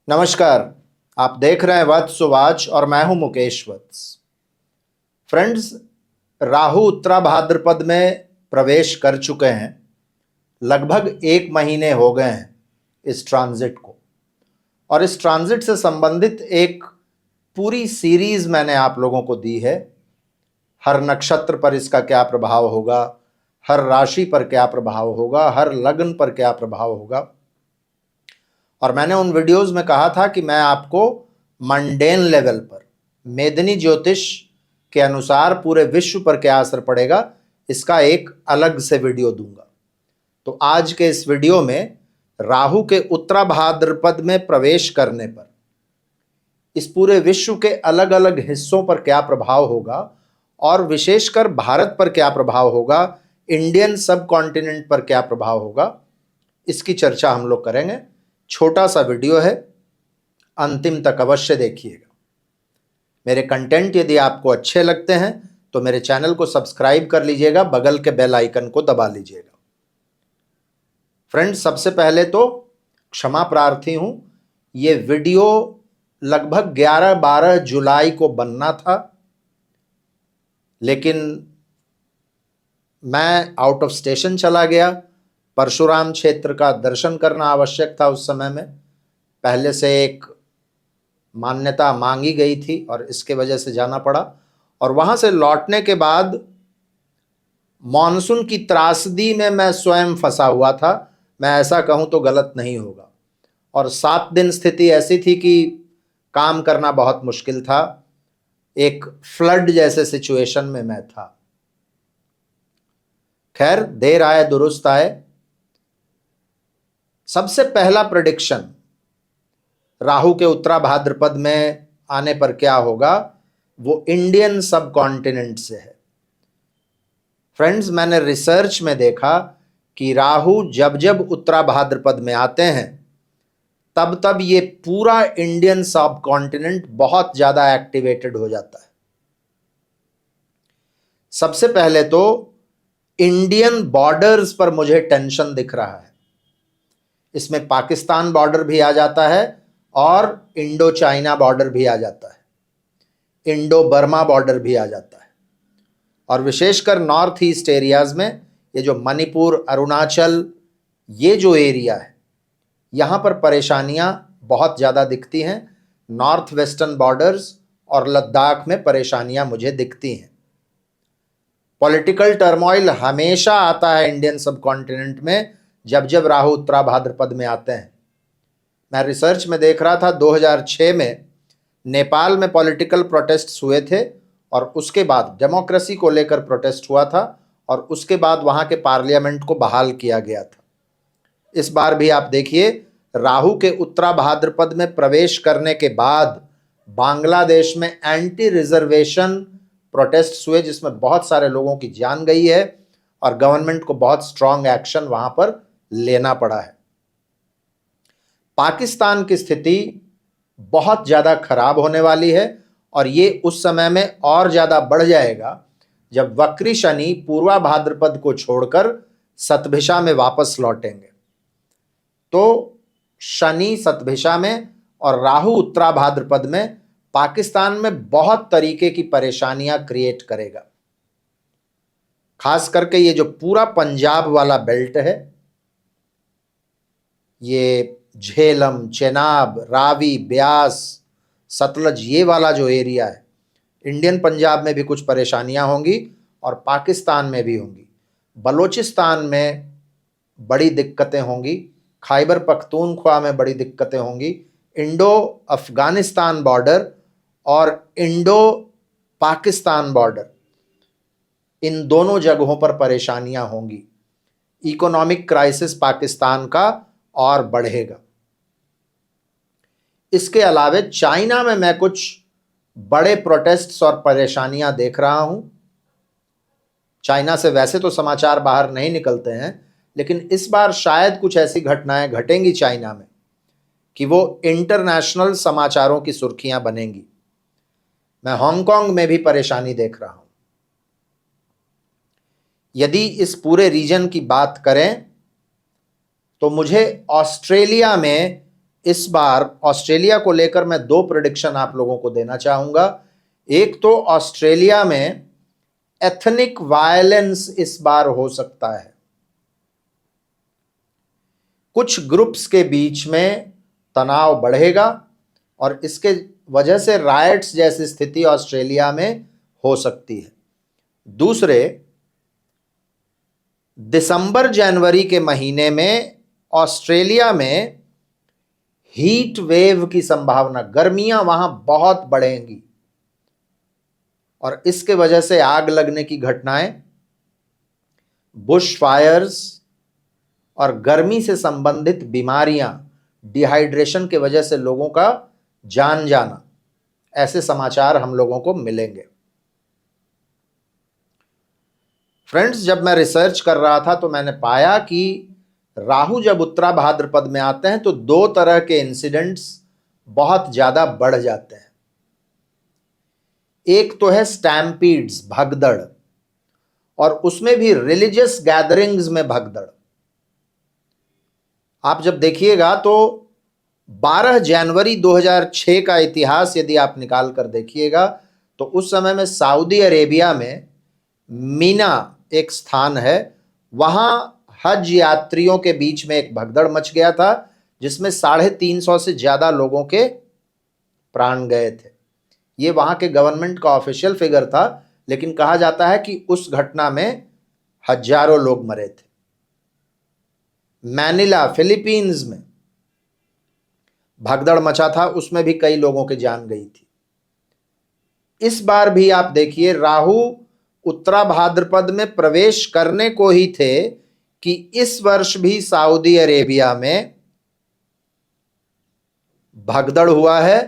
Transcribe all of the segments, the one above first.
नमस्कार। आप देख रहे हैं वत्स वाच और मैं हूं मुकेश वत्स। फ्रेंड्स, राहु उत्तरा भाद्रपद में प्रवेश कर चुके हैं। लगभग 1 महीने हो गए हैं इस ट्रांजिट को, और इस ट्रांजिट से संबंधित एक पूरी सीरीज मैंने आप लोगों को दी है। हर नक्षत्र पर इसका क्या प्रभाव होगा, हर राशि पर क्या प्रभाव होगा, हर लग्न पर क्या प्रभाव होगा। और मैंने उन वीडियोस में कहा था कि मैं आपको मंडेन लेवल पर मेदिनी ज्योतिष के अनुसार पूरे विश्व पर क्या असर पड़ेगा, इसका एक अलग से वीडियो दूंगा। तो आज के इस वीडियो में राहु के उत्तरा भाद्रपद में प्रवेश करने पर इस पूरे विश्व के अलग अलग हिस्सों पर क्या प्रभाव होगा और विशेषकर भारत पर क्या प्रभाव होगा, इंडियन सब कॉन्टिनेंट पर क्या प्रभाव होगा, इसकी चर्चा हम लोग करेंगे। छोटा सा वीडियो है, अंतिम तक अवश्य देखिएगा। मेरे कंटेंट यदि आपको अच्छे लगते हैं तो मेरे चैनल को सब्सक्राइब कर लीजिएगा, बगल के बेल आइकन को दबा लीजिएगा। फ्रेंड्स, सबसे पहले तो क्षमा प्रार्थी हूं, ये वीडियो लगभग 11-12 जुलाई को बनना था, लेकिन मैं आउट ऑफ स्टेशन चला गया। परशुराम क्षेत्र का दर्शन करना आवश्यक था। उस समय में पहले से एक मान्यता मांगी गई थी और इसके वजह से जाना पड़ा। और वहां से लौटने के बाद मॉनसून की त्रासदी में मैं स्वयं फंसा हुआ था। मैं ऐसा कहूं तो गलत नहीं होगा। और 7 दिन स्थिति ऐसी थी कि काम करना बहुत मुश्किल था। एक फ्लड जैसे सिचुएशन में मैं था। खैर, देर आए दुरुस्त आए। सबसे पहला प्रेडिक्शन राहु के उत्तरा भाद्रपद में आने पर क्या होगा, वो इंडियन सब कॉन्टिनेंट से है। फ्रेंड्स, मैंने रिसर्च में देखा कि राहु जब जब उत्तरा भाद्रपद में आते हैं तब तब ये पूरा इंडियन सब कॉन्टिनेंट बहुत ज्यादा एक्टिवेटेड हो जाता है। सबसे पहले तो इंडियन बॉर्डर्स पर मुझे टेंशन दिख रहा है। इसमें पाकिस्तान बॉर्डर भी आ जाता है और इंडो चाइना बॉर्डर भी आ जाता है, इंडो बर्मा बॉर्डर भी आ जाता है। और विशेषकर नॉर्थ ईस्ट एरियाज में ये जो मणिपुर, अरुणाचल, ये जो एरिया है, यहाँ पर परेशानियां बहुत ज़्यादा दिखती हैं। नॉर्थ वेस्टर्न बॉर्डर्स और लद्दाख में परेशानियां मुझे दिखती हैं। पॉलिटिकल टर्मोइल हमेशा आता है इंडियन सब कॉन्टिनेंट में जब जब राहु उत्तरा भाद्रपद में आते हैं। मैं रिसर्च में देख रहा था 2006 में नेपाल में पॉलिटिकल प्रोटेस्ट हुए थे और उसके बाद डेमोक्रेसी को लेकर प्रोटेस्ट हुआ था और उसके बाद वहां के पार्लियामेंट को बहाल किया गया था। इस बार भी आप देखिए, राहु के उत्तरा भाद्रपद में प्रवेश करने के बाद बांग्लादेश में एंटी रिजर्वेशन प्रोटेस्ट हुए जिसमें बहुत सारे लोगों की जान गई है और गवर्नमेंट को बहुत स्ट्रांग एक्शन वहां पर लेना पड़ा है। पाकिस्तान की स्थिति बहुत ज़्यादा खराब होने वाली है और ये उस समय में और ज़्यादा बढ़ जाएगा जब वक्री शनि पूर्वा भाद्रपद को छोड़कर सतभिषा में वापस लौटेंगे। तो शनि सतभिषा में और राहु उत्तरा भाद्रपद में पाकिस्तान में बहुत तरीके की परेशानियां क्रिएट करेगा। खास करके ये जो पूरा पंजाब वाला बेल्ट है, ये झेलम, चेनाब, रावी, ब्यास, सतलज, ये वाला जो एरिया है, इंडियन पंजाब में भी कुछ परेशानियां होंगी और पाकिस्तान में भी होंगी। बलोचिस्तान में बड़ी दिक्कतें होंगी, खैबर पख्तूनख्वा में बड़ी दिक्कतें होंगी, इंडो अफगानिस्तान बॉर्डर और इंडो पाकिस्तान बॉर्डर, इन दोनों जगहों पर परेशानियां होंगी। इकोनॉमिक क्राइसिस पाकिस्तान का और बढ़ेगा। इसके अलावा चाइना में मैं कुछ बड़े प्रोटेस्ट्स और परेशानियां देख रहा हूं। चाइना से वैसे तो समाचार बाहर नहीं निकलते हैं, लेकिन इस बार शायद कुछ ऐसी घटनाएं घटेंगी चाइना में कि वो इंटरनेशनल समाचारों की सुर्खियां बनेंगी। मैं हांगकांग में भी परेशानी देख रहा हूं। यदि इस पूरे रीजन की बात करें तो मुझे ऑस्ट्रेलिया में इस बार ऑस्ट्रेलिया को लेकर मैं दो प्रेडिक्शन आप लोगों को देना चाहूंगा। एक तो ऑस्ट्रेलिया में एथनिक वायलेंस इस बार हो सकता है, कुछ ग्रुप्स के बीच में तनाव बढ़ेगा और इसके वजह से रायट्स जैसी स्थिति ऑस्ट्रेलिया में हो सकती है। दूसरे, दिसंबर जनवरी के महीने में ऑस्ट्रेलिया में हीट वेव की संभावना, गर्मियां वहां बहुत बढ़ेंगी और इसके वजह से आग लगने की घटनाएं, बुश फायर्स और गर्मी से संबंधित बीमारियां, डिहाइड्रेशन की वजह से लोगों का जान जाना, ऐसे समाचार हम लोगों को मिलेंगे। फ्रेंड्स, जब मैं रिसर्च कर रहा था तो मैंने पाया कि राहु जब उत्तरा भाद्रपद में आते हैं तो दो तरह के इंसिडेंट्स बहुत ज्यादा बढ़ जाते हैं। एक तो है स्टैम्पीड्स, भगदड़, और उसमें भी रिलीजियस गैदरिंग्स में भगदड़। आप जब देखिएगा तो 12 जनवरी 2006 का इतिहास यदि आप निकाल कर देखिएगा तो उस समय में सऊदी अरेबिया में मीना एक स्थान है, वहां हज यात्रियों के बीच में एक भगदड़ मच गया था जिसमें 350 से ज्यादा लोगों के प्राण गए थे। ये वहां के गवर्नमेंट का ऑफिशियल फिगर था, लेकिन कहा जाता है कि उस घटना में हजारों लोग मरे थे। मैनिला, फिलीपींस में भगदड़ मचा था, उसमें भी कई लोगों की जान गई थी। इस बार भी आप देखिए, राहु उत्तरा भाद्रपद में प्रवेश करने को ही थे कि इस वर्ष भी सऊदी अरेबिया में भगदड़ हुआ है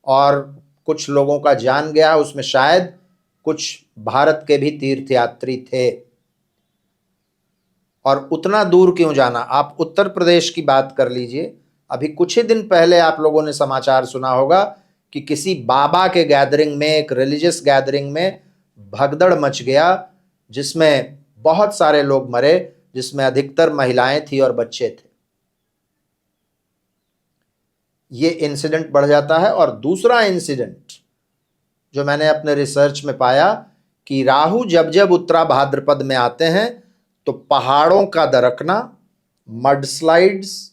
और कुछ लोगों का जान गया। उसमें शायद कुछ भारत के भी तीर्थयात्री थे। और उतना दूर क्यों जाना, आप उत्तर प्रदेश की बात कर लीजिए। अभी कुछ ही दिन पहले आप लोगों ने समाचार सुना होगा कि किसी बाबा के गैदरिंग में, एक रिलीजियस गैदरिंग में भगदड़ मच गया जिसमें बहुत सारे लोग मरे, जिसमें अधिकतर महिलाएं थी और बच्चे थे। ये इंसिडेंट बढ़ जाता है। और दूसरा इंसिडेंट जो मैंने अपने रिसर्च में पाया कि राहु जब जब उत्तरा भाद्रपद में आते हैं तो पहाड़ों का दरकना, mudslides,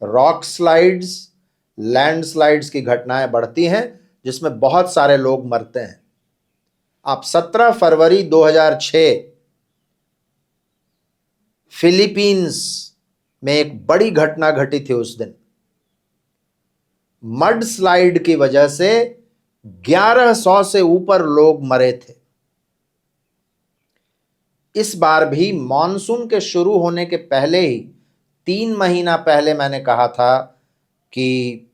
rock slides, landslides की घटनाएं बढ़ती हैं जिसमें बहुत सारे लोग मरते हैं। आप 17 फरवरी 2006 फिलीपींस में एक बड़ी घटना घटी थी। उस दिन मड स्लाइड की वजह से 1100 से ऊपर लोग मरे थे। इस बार भी मॉनसून के शुरू होने के पहले ही 3 महीना पहले मैंने कहा था कि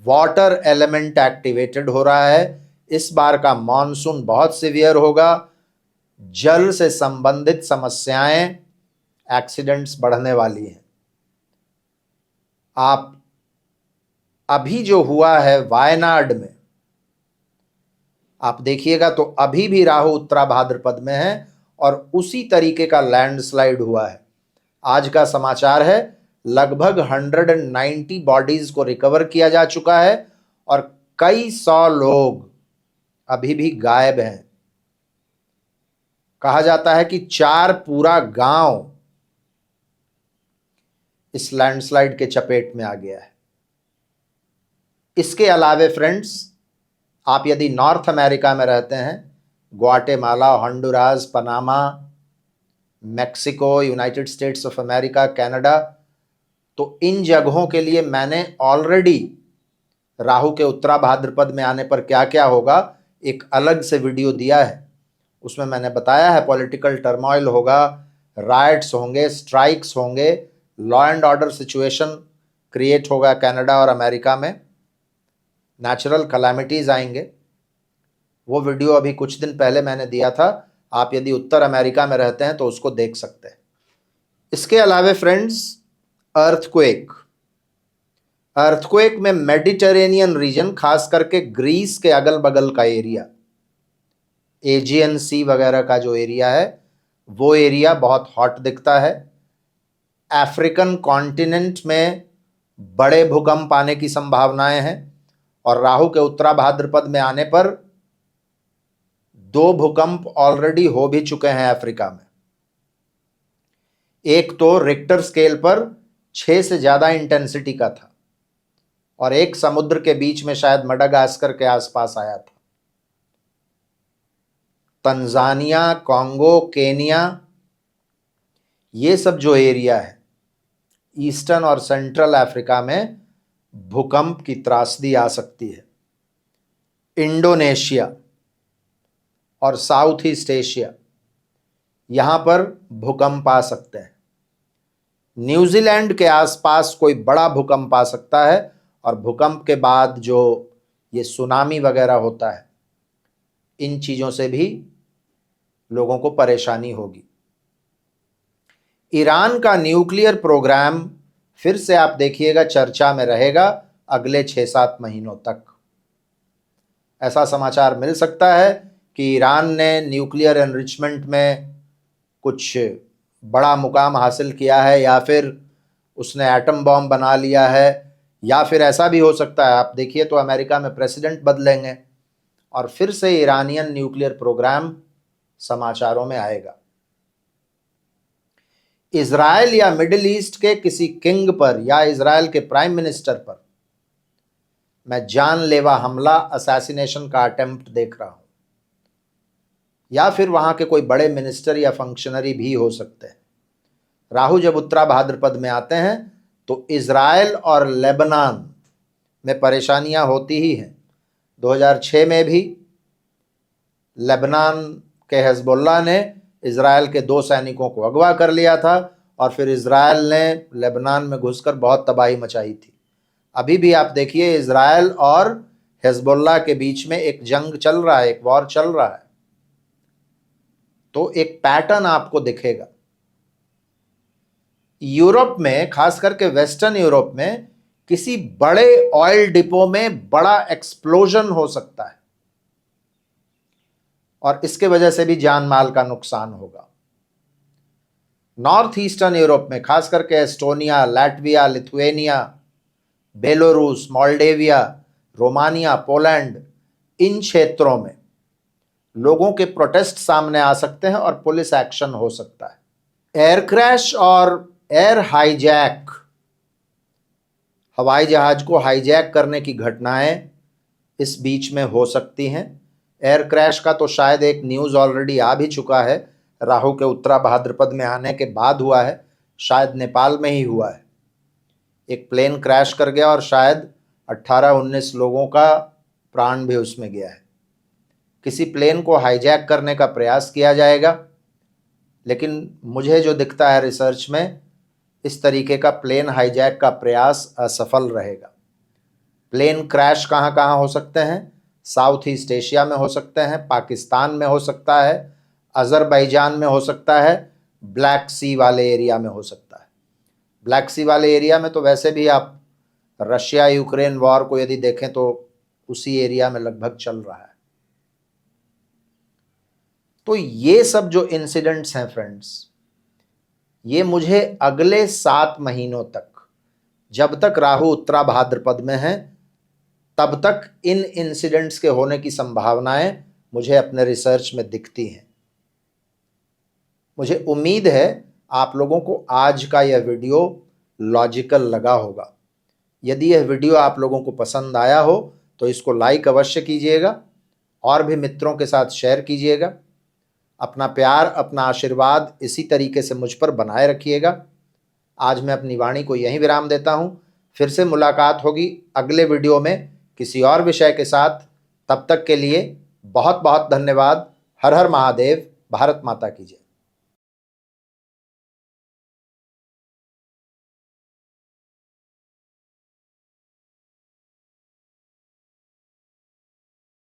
वाटर एलिमेंट एक्टिवेटेड हो रहा है। इस बार का मॉनसून बहुत सीवियर होगा, जल से संबंधित समस्याएं, एक्सीडेंट्स बढ़ने वाली हैं। आप अभी जो हुआ है वायनाड में, आप देखिएगा तो अभी भी राहु उत्तरा भाद्रपद में है और उसी तरीके का लैंडस्लाइड हुआ है। आज का समाचार है लगभग 190 बॉडीज को रिकवर किया जा चुका है और कई 100 लोग अभी भी गायब हैं। कहा जाता है कि 4 पूरा गांव इस लैंडस्लाइड के चपेट में आ गया है। इसके अलावे फ्रेंड्स, आप यदि नॉर्थ अमेरिका में रहते हैं, Guatemala, Honduras, Panama, Mexico, United states of America, Canada, तो इन जगहों के लिए मैंने ऑलरेडी राहु के उत्तरा भाद्रपद में आने पर क्या क्या होगा एक अलग से वीडियो दिया है। उसमें मैंने बताया है पॉलिटिकल टर्मोइल होगा, राइट्स होंगे, स्ट्राइक्स होंगे, law and order situation create होगा कनाडा और अमेरिका में, नेचुरल कैलामिटीज आएंगे। वो वीडियो अभी कुछ दिन पहले मैंने दिया था। आप यदि उत्तर अमेरिका में रहते हैं तो उसको देख सकते हैं। इसके अलावे फ्रेंड्स, अर्थक्वेक में मेडिटेरेनियन रीजन, खास करके ग्रीस के अगल बगल का एरिया, एजियन सी वगैरह का जो एरिया है, वो एरिया बहुत हॉट दिखता है। अफ्रीकन कॉन्टिनेंट में बड़े भूकंप आने की संभावनाएं हैं और राहु के उत्तरा भाद्रपद में आने पर 2 भूकंप ऑलरेडी हो भी चुके हैं अफ्रीका में। एक तो रिक्टर स्केल पर 6 से ज्यादा इंटेंसिटी का था और एक समुद्र के बीच में शायद मडागास्कर के आसपास आया था। तंजानिया, कॉन्गो, केनिया, ये सब जो एरिया है ईस्टर्न और सेंट्रल अफ्रीका में भूकंप की त्रासदी आ सकती है। इंडोनेशिया और साउथ ईस्ट एशिया, यहां पर भूकंप आ सकते हैं। न्यूजीलैंड के आसपास कोई बड़ा भूकंप आ सकता है और भूकंप के बाद जो ये सुनामी वगैरह होता है, इन चीज़ों से भी लोगों को परेशानी होगी। ईरान का न्यूक्लियर प्रोग्राम फिर से आप देखिएगा चर्चा में रहेगा अगले 6-7 महीनों तक। ऐसा समाचार मिल सकता है कि ईरान ने न्यूक्लियर एनरिचमेंट में कुछ बड़ा मुकाम हासिल किया है या फिर उसने एटम बॉम्ब बना लिया है, या फिर ऐसा भी हो सकता है, आप देखिए तो अमेरिका में प्रेसिडेंट बदलेंगे और फिर से ईरानियन न्यूक्लियर प्रोग्राम समाचारों में आएगा। इजराइल या मिडिल ईस्ट के किसी किंग पर या इजराइल के प्राइम मिनिस्टर पर मैं जानलेवा हमला, असैसिनेशन का अटेम्प्ट देख रहा हूं, या फिर वहां के कोई बड़े मिनिस्टर या फंक्शनरी भी हो सकते हैं। राहु जब उत्तरा भाद्रपद में आते हैं तो इजराइल और लेबनान में परेशानियां होती ही हैं। 2006 में भी लेबनान के हिजबुल्लाह ने इजराइल के 2 सैनिकों को अगवा कर लिया था और फिर इजराइल ने लेबनान में घुसकर बहुत तबाही मचाई थी। अभी भी आप देखिए इजराइल और हिजबुल्लाह के बीच में एक जंग चल रहा है, एक वॉर चल रहा है। तो एक पैटर्न आपको दिखेगा। यूरोप में, खास करके वेस्टर्न यूरोप में, किसी बड़े ऑयल डिपो में बड़ा एक्सप्लोजन हो सकता है और इसके वजह से भी जान माल का नुकसान होगा। नॉर्थ ईस्टर्न यूरोप में, खास करके Estonia, Latvia, Lithuania, Belarus, Moldavia, Romania, Poland, इन क्षेत्रों में लोगों के प्रोटेस्ट सामने आ सकते हैं और पुलिस एक्शन हो सकता है। एयर क्रैश और एयर हाईजैक, हवाई जहाज को हाईजैक करने की घटनाएं इस बीच में हो सकती हैं। एयर क्रैश का तो शायद एक न्यूज़ ऑलरेडी आ भी चुका है, राहु के उत्तरा भाद्रपद में आने के बाद हुआ है, शायद नेपाल में ही हुआ है। एक प्लेन क्रैश कर गया और शायद 18-19 लोगों का प्राण भी उसमें गया है। किसी प्लेन को हाईजैक करने का प्रयास किया जाएगा, लेकिन मुझे जो दिखता है रिसर्च में, इस तरीके का प्लेन हाईजैक का प्रयास असफल रहेगा। प्लेन क्रैश कहाँ कहाँ हो सकते हैं? साउथ ईस्ट एशिया में हो सकते हैं, पाकिस्तान में हो सकता है, अज़रबैजान में हो सकता है, ब्लैक सी वाले एरिया में हो सकता है। ब्लैक सी वाले एरिया में तो वैसे भी आप रशिया यूक्रेन वॉर को यदि देखें तो उसी एरिया में लगभग चल रहा है। तो ये सब जो इंसिडेंट्स हैं फ्रेंड्स, ये मुझे अगले 7 महीनों तक, जब तक राहु उत्तरा भाद्रपद में है, तब तक इन इंसिडेंट्स के होने की संभावनाएं मुझे अपने रिसर्च में दिखती हैं। मुझे उम्मीद है आप लोगों को आज का यह वीडियो लॉजिकल लगा होगा। यदि यह वीडियो आप लोगों को पसंद आया हो तो इसको लाइक अवश्य कीजिएगा और भी मित्रों के साथ शेयर कीजिएगा। अपना प्यार, अपना आशीर्वाद इसी तरीके से मुझ पर बनाए रखिएगा। आज मैं अपनी वाणी को यहीं विराम देता हूँ। फिर से मुलाकात होगी अगले वीडियो में किसी और विषय के साथ। तब तक के लिए बहुत बहुत धन्यवाद। हर हर महादेव। भारत माता की जय।